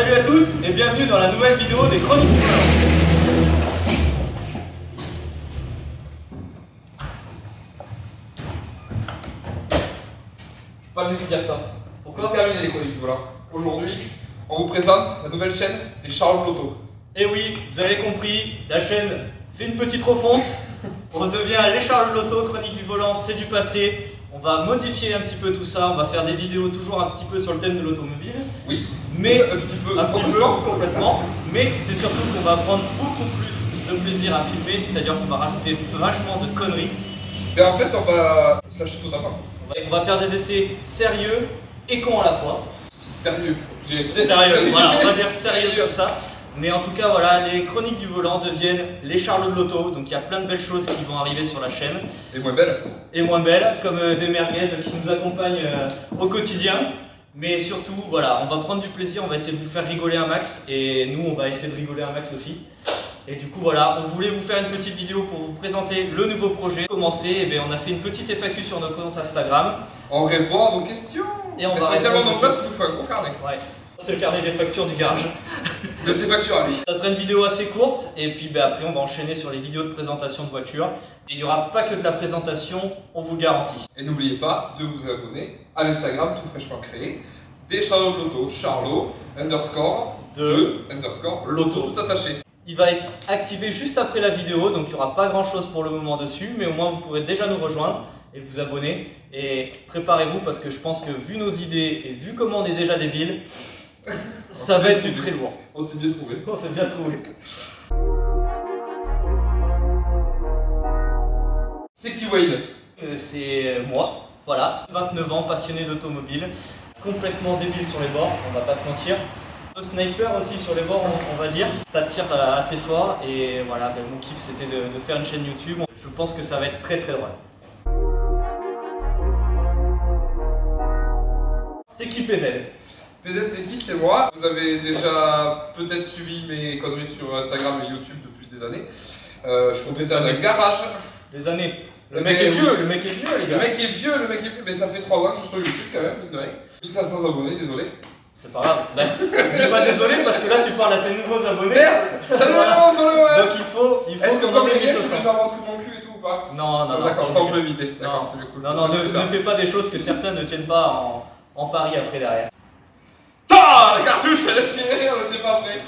Salut à tous et bienvenue dans la nouvelle vidéo des Chroniques du Volant. Pas me laisser dire ça. Pourquoi? C'est terminé les Chroniques du Volant. Aujourd'hui, on vous présente la nouvelle chaîne, les Charles Loto. Et oui, vous avez compris, la chaîne fait une petite refonte. On redevient les Charles Loto, Chroniques du Volant, c'est du passé. On va modifier un petit peu tout ça, on va faire des vidéos toujours un petit peu sur le thème de l'automobile. Oui, Mais un petit peu, complètement. Mais c'est surtout qu'on va prendre beaucoup plus de plaisir à filmer, c'est-à-dire qu'on va rajouter vachement de conneries. Mais en fait, on va se lâcher totalement. On va faire des essais sérieux et cons à la fois. Sérieux. Sérieux, voilà, on va dire sérieux comme ça. Mais en tout cas, voilà, les Chroniques du Volant deviennent les Charles Loto. Donc il y a plein de belles choses qui vont arriver sur la chaîne. Et moins belle. Et moins belles, comme des merguez qui nous accompagnent au quotidien. Mais surtout, voilà, on va prendre du plaisir, on va essayer de vous faire rigoler un max. Et nous, on va essayer de rigoler un max aussi. Et du coup, voilà, on voulait vous faire une petite vidéo pour vous présenter le nouveau projet. Commencer, et bien, on a fait une petite FAQ sur nos comptes Instagram. On répond à vos questions. Et on elles va sont répondre tellement aux nombreuses questions. qu'il nous faut un gros carnet. Ouais. C'est le carnet des factures du garage. De ses factures à lui. Ça sera une vidéo assez courte et puis après on va enchaîner sur les vidéos de présentation de voitures. Et il n'y aura pas que de la présentation, on vous garantit. Et n'oubliez pas de vous abonner à l'Instagram tout fraîchement créé des Charles Loto, Charlot, underscore, underscore, Loto tout attaché. Il va être activé juste après la vidéo, donc il n'y aura pas grand chose pour le moment dessus, mais au moins vous pourrez déjà nous rejoindre et vous abonner. Et préparez-vous parce que je pense que vu nos idées et vu comment on est déjà débiles, ça va être du très lourd. On s'est bien trouvé. On s'est bien trouvé. C'est qui Wayne? C'est moi, voilà, 29 ans, passionné d'automobile, complètement débile sur les bords, on va pas se mentir. Le sniper aussi sur les bords, on va dire. Ça tire assez fort et voilà, ben, mon kiff c'était de faire une chaîne YouTube. Je pense que ça va être très très drôle. C'est qui PZ? PZ c'est qui? C'est moi. Vous avez déjà peut-être suivi mes conneries sur Instagram et YouTube depuis des années. Je comptais ça d'un garage. Des années. Le mec est vieux, les gars. Le mec est vieux, mais ça fait 3 ans que je suis sur YouTube quand même, mine de rien. 1500 abonnés, désolé. C'est pas grave. Ben, je suis pas désolé parce que là tu parles à tes nouveaux abonnés. Merde! Salut Voilà. follow. Donc il faut Est-ce que qu'on comme en les ait gars, je 1500. peux pas rentrer mon cul et tout ou pas? Non. D'accord, pas ça on obligé. peut éviter. D'accord, c'est bien cool. Non, ne fais pas des choses que certains ne tiennent pas en pari après derrière. La cartouche elle a tiré, on n'était pas prêt.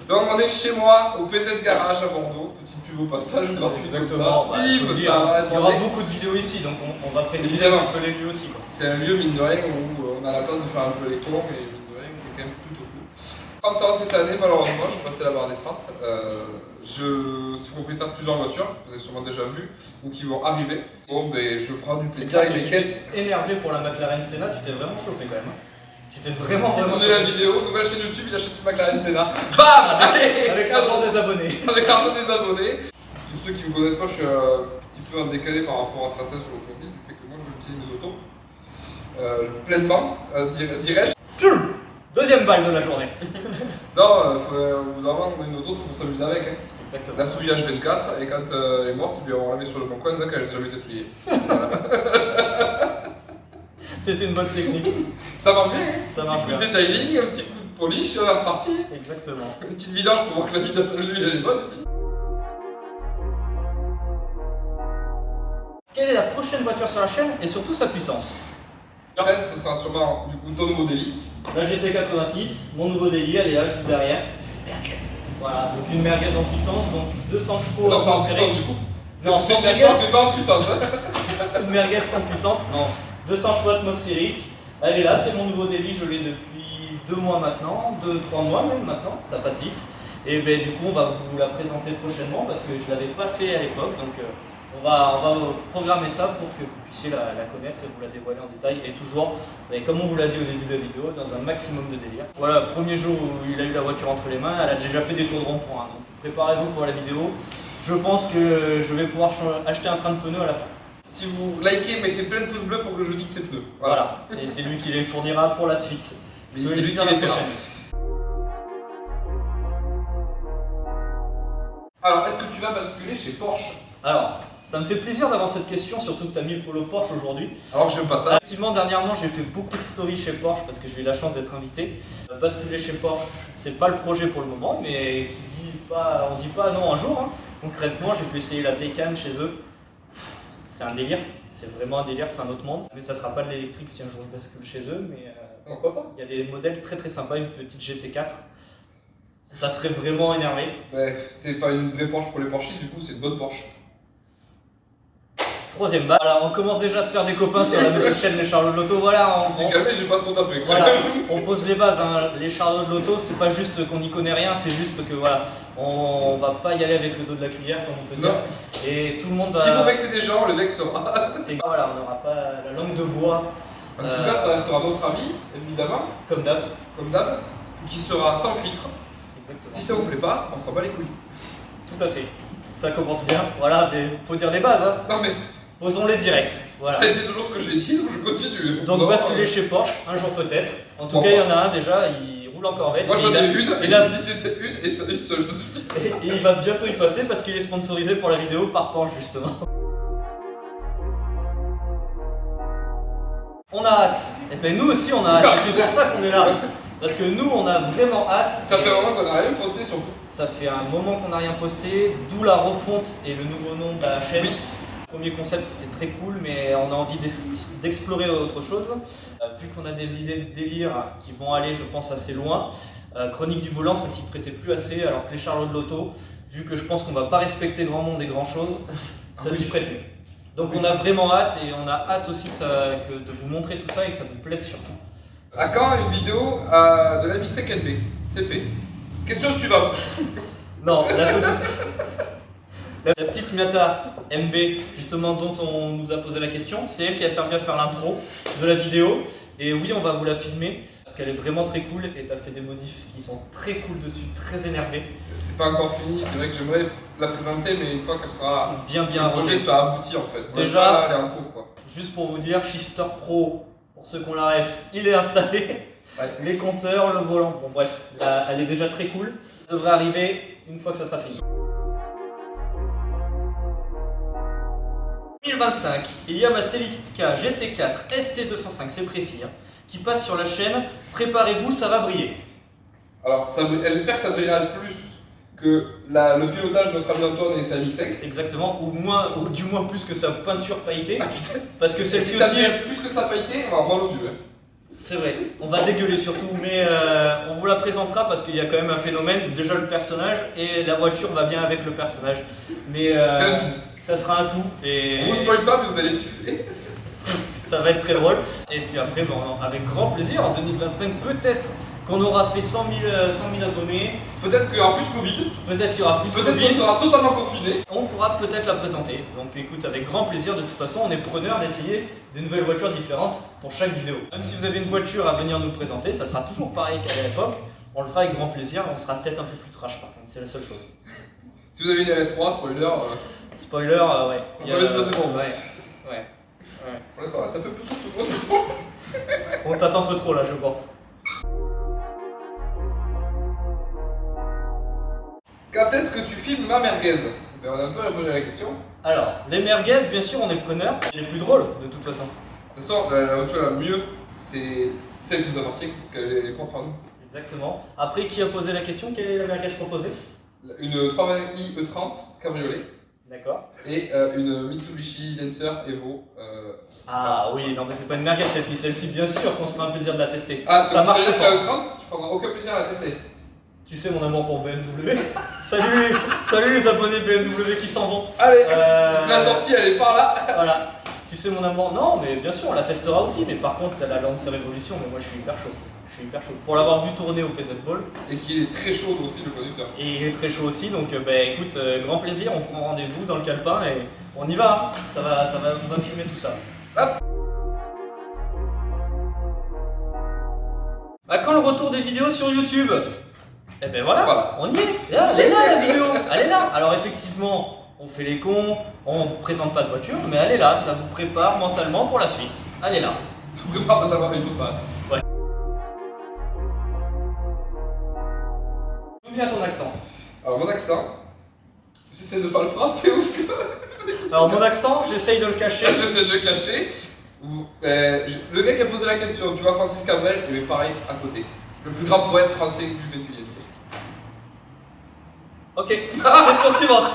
Donc on est chez moi au PZ Garage à Bordeaux, petite pub au passage, gratuit comme ça. Bah, Bim, faut le ça dire, va il y aura demander. beaucoup de vidéos ici, donc on va préciser Évidemment. un petit peu les lieux aussi. Quoi. C'est un lieu mine de rien où on a la place de faire un peu les cons, mais mine de rien c'est quand même plutôt cool. 30 ans cette année, malheureusement, j'ai passé la barre des 30. Je suis propriétaire de plusieurs voitures, vous avez sûrement déjà vu, ou qui vont arriver. Bon, ben je prends du C'est plaisir clair avec que les tu caisses. t'es énervé pour la McLaren Senna, tu t'es vraiment chauffé quand même. Hein. Tu t'es vraiment Titre de chauffé. la vidéo, nouvelle chaîne YouTube, il achète une McLaren Senna. Bam! Avec l'argent des abonnés. Avec l'argent des abonnés. Pour ceux qui ne me connaissent pas, je suis un petit peu en décalé par rapport à certains sur l'automobile, du fait que moi j'utilise mes autos pleinement, dirais-je. Deuxième balle de la journée. Non, au bout d'un moment, une auto c'est pour s'amuser avec. Hein. Exactement. La souillage 24, et quand elle est morte, bien, on la met sur le bon coin, qu'elle n'a jamais été souillée. C'était une bonne technique. Ça marche bien, hein. Ça Un marche petit coup de bien. detailing, un petit coup de polish, on est reparti. Exactement. Une petite vidange pour voir que la vie de lui elle est bonne. Quelle est la prochaine voiture sur la chaîne et surtout sa puissance? La chaîne, ça sera sûrement du coup ton nouveau délit. La GT86, mon nouveau délit, elle est là juste derrière. C'est une merguez. Voilà, donc une merguez en puissance, donc 200 chevaux Non, pas en atmosphériques. puissance du coup. Non, C'est sans une merguez, puissance. mais pas en puissance. Hein. Une merguez sans puissance, non. 200 chevaux atmosphériques. Elle est là, c'est mon nouveau délit, je l'ai depuis 2 mois maintenant, 2-3 mois même maintenant, ça passe vite. Et ben du coup on va vous la présenter prochainement parce que je ne l'avais pas fait à l'époque, donc on va programmer ça pour que vous puissiez la connaître et vous la dévoiler en détail. Et toujours, comme on vous l'a dit au début de la vidéo, dans un maximum de délire. Voilà, premier jour où il a eu la voiture entre les mains, elle a déjà fait des tours de rond-point. Donc préparez-vous pour la vidéo. Je pense que je vais pouvoir acheter un train de pneus à la fin. Si vous likez, mettez plein de pouces bleus pour que je dise ses pneus. Voilà, et c'est lui qui les fournira pour la suite. Mais Je c'est vais lui finir qui la les paiera. prochaine. Alors, est-ce que tu vas basculer chez Porsche? Alors, Ça me fait plaisir d'avoir cette question, surtout que tu as mis le polo Porsche aujourd'hui. Alors que j'aime pas ça. Effectivement, dernièrement, j'ai fait beaucoup de stories chez Porsche parce que j'ai eu la chance d'être invité. Basculer chez Porsche, c'est pas le projet pour le moment, mais on dit pas non un jour. Hein. Concrètement, j'ai pu essayer la Taycan chez eux. C'est un délire, c'est vraiment un délire, c'est un autre monde. Mais ça sera pas de l'électrique si un jour je bascule chez eux, mais pourquoi pas. Il y a des modèles très très sympas, une petite GT4. Ça serait vraiment énervé. Ouais, c'est pas une vraie Porsche pour les Porsche, du coup c'est une bonne Porsche. Troisième balle. Voilà, on commence déjà à se faire des copains sur la nouvelle chaîne Les Charlots de l'Auto. Voilà, Je me suis calmé, j'ai pas trop tapé. Voilà, on pose les bases. Hein. Les Charlots de l'Auto, c'est pas juste qu'on n'y connaît rien, c'est juste que voilà, on va pas y aller avec le dos de la cuillère, comme on peut dire. Et tout le monde va. Si vous vexez des gens, le vexera. Voilà, on n'aura pas la langue de bois. En tout cas, ça restera notre avis, évidemment. Comme d'hab. Comme d'hab, qui sera sans filtre. Exactement. Si ça vous plaît pas, on s'en bat les couilles. Tout à fait. Ça commence bien. Voilà, mais faut dire les bases. Hein. Non mais. Posons-les direct. Voilà. Ça a été toujours ce que j'ai dit, donc je continue. Donc basculer chez Porsche, un jour peut-être. En tout cas, il y en a un déjà, il roule en Corvette. Moi j'en ai une, et il a dit c'était une, et une seule, ça suffit. Et il va bientôt y passer parce qu'il est sponsorisé pour la vidéo par Porsche justement. On a hâte. Et bien nous aussi on a hâte. C'est pour ça qu'on est là. Parce que nous on a vraiment hâte. Ça fait un moment qu'on n'a rien posté surtout. Ça fait un moment qu'on n'a rien posté, d'où la refonte et le nouveau nom de la chaîne. Oui. Le premier concept était très cool, mais on a envie d'explorer autre chose. Vu qu'on a des idées de délire qui vont aller, je pense, assez loin, Chronique du volant, ça s'y prêtait plus assez, alors que les Charlots de l'Auto, vu que je pense qu'on va pas respecter grand monde et grand chose, ça s'y prête mieux. Donc on a vraiment hâte, et on a hâte aussi de vous montrer tout ça et que ça vous plaise surtout. À quand une vidéo de la MX-5 NB? C'est fait. Question suivante. Non, la petite Miata MB, justement, dont on nous a posé la question, c'est elle qui a servi à faire l'intro de la vidéo. Et oui, on va vous la filmer, parce qu'elle est vraiment très cool, et tu as fait des modifs qui sont très cool dessus, très énervés. C'est pas encore fini, c'est vrai que j'aimerais la présenter, mais une fois qu'elle sera... bien le projet rodé. sera abouti en fait. Déjà, elle est en cours quoi. Juste pour vous dire, Shifter Pro, pour ceux qui ont la ref, il est installé. Ouais. Les compteurs, le volant, bon bref, là, elle est déjà très cool. Ça devrait arriver une fois que ça sera fini. 2025, il y a ma Celica GT4 ST205, c'est précis, hein, qui passe sur la chaîne. Préparez-vous, ça va briller. Alors, j'espère que ça brillera plus que le pilotage de notre ami Antoine et sa MX-5. Exactement, ou du moins plus que sa peinture pailletée. Ah putain. Parce que Si celle-ci ça aussi. brille plus que sa pailleté, on va prendre au sujet. C'est vrai, on va dégueuler surtout, mais on vous la présentera parce qu'il y a quand même un phénomène. Déjà le personnage et la voiture va bien avec le personnage. Mais c'est un tout. Ça sera un tout. Et On vous spoil pas, mais vous allez kiffer. ça va être très drôle. Et puis après, bon, avec grand plaisir, en 2025, peut-être qu'on aura fait 100 000 abonnés. Peut-être qu'il n'y aura plus de Covid. Peut-être qu'il y aura plus de Peut-être qu'on Covid. sera totalement confiné. On pourra peut-être la présenter. Donc écoute, avec grand plaisir. De toute façon, on est preneur d'essayer des nouvelles voitures différentes pour chaque vidéo. Même si vous avez une voiture à venir nous présenter, ça sera toujours pareil qu'à l'époque. On le fera avec grand plaisir. On sera peut-être un peu plus trash par contre, c'est la seule chose. Si vous avez une RS3, spoiler. Spoiler, ouais. On va laisser passer pour vous. Ouais. Pour l'instant, on va taper un peu sur tout le monde. On tape un peu trop là, je pense. Quand est-ce que tu filmes ma merguez? Ben, on a un peu répondu à la question. Alors, les merguez, bien sûr, on est preneurs. C'est les plus drôles, de toute façon. De toute façon, la voiture la mieux, c'est celle qui nous appartient, parce qu'elle est propre à nous. Exactement. Après, qui a posé la question? Quelle est la merguez proposée? Une 320i E30 cabriolet. D'accord. Et une Mitsubishi Lancer Evo. Ah oui, non mais c'est pas une merguez celle-ci. Celle-ci, bien sûr qu'on se fera un plaisir de la tester. Ah, ça marche avec pas. la E30, tu prendras aucun plaisir à la tester. Tu sais mon amour pour BMW. Salut les abonnés BMW qui s'en vont. Allez, la sortie elle est par là. Voilà. Tu sais mon amour. Non mais bien sûr on la testera aussi. Mais par contre elle a lancé Révolution. Mais moi je suis hyper chaud. Je suis hyper chaud. Pour l'avoir vu tourner au PZ Ball. Et qu'il est très chaud aussi le conducteur. Et il est très chaud aussi. Donc écoute, grand plaisir. On prend rendez-vous dans le calepin et on y va. Hein. On va filmer tout ça. Hop. À quand le retour des vidéos sur YouTube? Et ben voilà, on y est. Là, elle est là la vidéo, elle est là. Alors effectivement, on fait les cons, on vous présente pas de voiture, mais elle est là, ça vous prépare mentalement pour la suite. Elle est là. Ça vous prépare mentalement, il faut ça. Ouais. D'où vient ton accent? Alors mon accent, j'essaie de pas le faire, c'est ouf. Alors mon accent, j'essaye de le cacher. J'essaie de le cacher. Le gars qui a posé la question, tu vois Francis Cabrel, il est pareil à côté. Le plus grand poète français du 21e siècle. Ok, question suivante.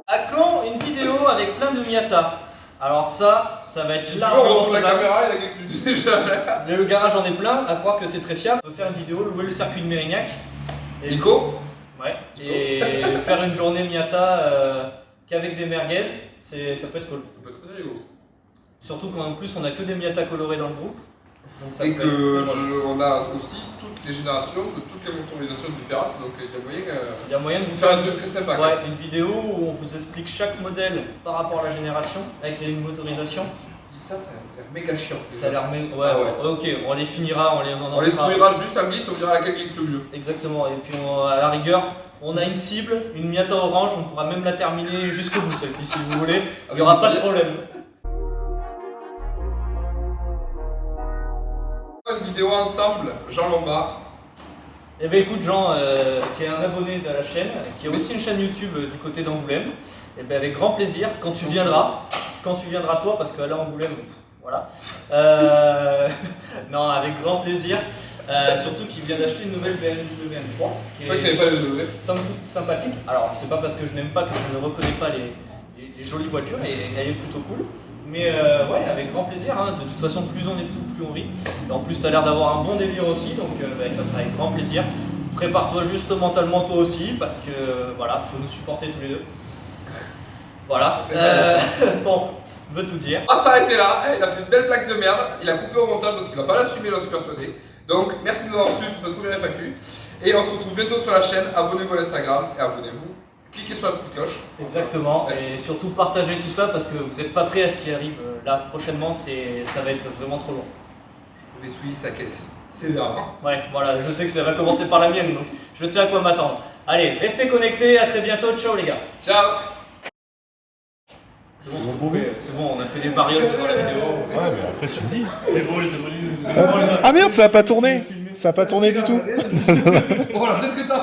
À quand une vidéo avec plein de Miata? Alors ça va être Si tu largement retournes la faisable. caméra, il y a quelque chose que tu dis déjà. Le garage en est plein, à croire que c'est très fiable. On peut faire une vidéo, louer le circuit de Mérignac. Et Nico, ouais, et faire une journée Miata qu'avec des merguez, ça peut être cool. ça peut être très rigolo. Surtout qu'en plus on a que des Miata colorés dans le groupe. Donc ça Et peut être très drôle. on a aussi toutes les générations de toutes les motorisations différentes, donc il y a moyen Il y a moyen de de vous faire faire un truc très sympa. ouais, une vidéo où on vous explique chaque modèle par rapport à la génération avec les motorisations. Je dis ça a l'air méga chiant. Ça a l'air ouais, Ah ouais. Ok, on les finira, On les souillera juste à glisse, on verra laquelle glisse le mieux. Exactement, et puis à la rigueur, on a une cible, une Miata orange, on pourra même la terminer jusqu'au bout celle-ci si vous voulez, il n'y aura pas de problème. Une vidéo ensemble, Jean Lombard. Eh bien écoute Jean, qui est un abonné de la chaîne, qui a aussi une chaîne YouTube du côté d'Angoulême, et bien avec grand plaisir, quand tu viendras toi, parce que là Angoulême, voilà. Non, avec grand plaisir, surtout qu'il vient d'acheter une nouvelle BMW M3. Je crois que t'avais pas le levé. Somme toute sympathique. Alors c'est pas parce que je n'aime pas que je ne reconnais pas les jolies voitures, et elle est plutôt cool. Mais ouais, avec grand plaisir, hein. De toute façon, plus on est de fous, plus on rit. Et en plus, tu as l'air d'avoir un bon délire aussi, donc ça sera avec grand plaisir. Prépare-toi juste mentalement toi aussi, parce que voilà, faut nous supporter tous les deux. Voilà. Bon, veut tout dire. On va s'arrêter là, il a fait une belle plaque de merde, il a coupé au montage parce qu'il va pas l'assumer, j'en suis persuadé. Donc merci de nous avoir suivis pour cette première FAQ. Et on se retrouve bientôt sur la chaîne, abonnez-vous à l'Instagram et abonnez-vous. Cliquez sur la petite cloche. Exactement, Ouais. et surtout partagez tout ça parce que vous n'êtes pas prêts à ce qui arrive là prochainement, ça va être vraiment trop long. Je vais souiller sa caisse. C'est grave. Ouais, voilà, je sais que ça va commencer par la mienne, donc je sais à quoi m'attendre. Allez, restez connectés, à très bientôt, ciao les gars. Ciao. C'est bon, on a fait des variantes pour la vidéo. Ouais, mais après tu me dis. C'est bon, les abonnés. Ah merde, ça a pas tourné. Ça a pas tourné du tout. Voilà, peut-être que t'as